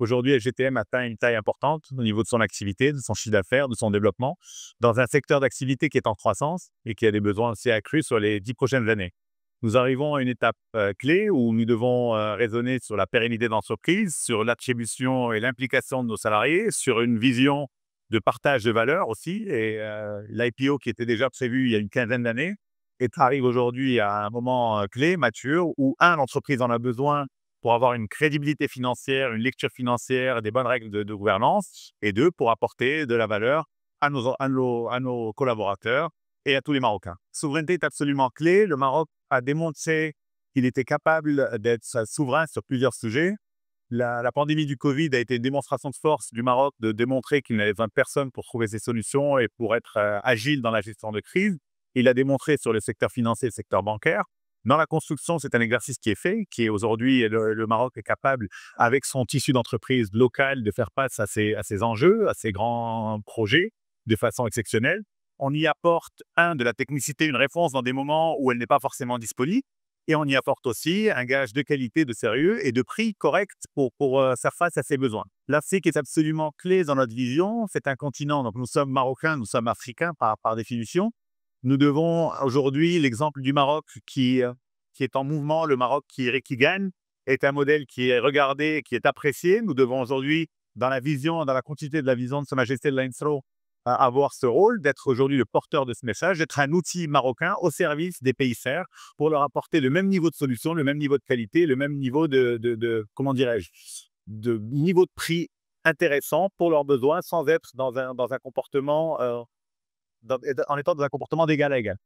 Aujourd'hui, SGTM atteint une taille importante au niveau de son activité, de son chiffre d'affaires, de son développement, dans un secteur d'activité qui est en croissance et qui a des besoins aussi accrus sur les 10 prochaines années. Nous arrivons à une étape clé où nous devons raisonner sur la pérennité de l'entreprise, sur l'attribution et l'implication de nos salariés, sur une vision de partage de valeur aussi. Et l'IPO qui était déjà prévu il y a une quinzaine d'années arrive aujourd'hui à un moment clé, mature, où l'entreprise en a besoin pour avoir une crédibilité financière, une lecture financière, des bonnes règles de gouvernance, et deux, pour apporter de la valeur à nos collaborateurs et à tous les Marocains. Souveraineté est absolument clé. Le Maroc a démontré qu'il était capable d'être souverain sur plusieurs sujets. La pandémie du Covid a été une démonstration de force du Maroc de démontrer qu'il n'avait besoin de personne pour trouver ses solutions et pour être agile dans la gestion de crise. Il l'a démontré sur le secteur financier et le secteur bancaire. Dans la construction, c'est un exercice qui est fait, qui est aujourd'hui, le Maroc est capable, avec son tissu d'entreprise local, de faire face à ces enjeux, à ces grands projets de façon exceptionnelle. On y apporte, de la technicité, une réponse dans des moments où elle n'est pas forcément disponible. Et on y apporte aussi un gage de qualité, de sérieux et de prix correct pour faire face à ses besoins. L'Afrique est absolument clé dans notre vision. C'est un continent, donc nous sommes Marocains, nous sommes Africains par définition. Nous devons aujourd'hui, l'exemple du Maroc qui est en mouvement, le Maroc qui gagne, est un modèle qui est regardé, qui est apprécié. Nous devons aujourd'hui, dans la continuité de la vision de Sa Majesté de l'Ainsro, avoir ce rôle d'être aujourd'hui le porteur de ce message, d'être un outil marocain au service des pays serfs pour leur apporter le même niveau de solution, le même niveau de qualité, le même niveau comment dirais-je, de niveau de prix intéressant pour leurs besoins sans être dans un comportement, en étant dans un comportement d'égal à égal.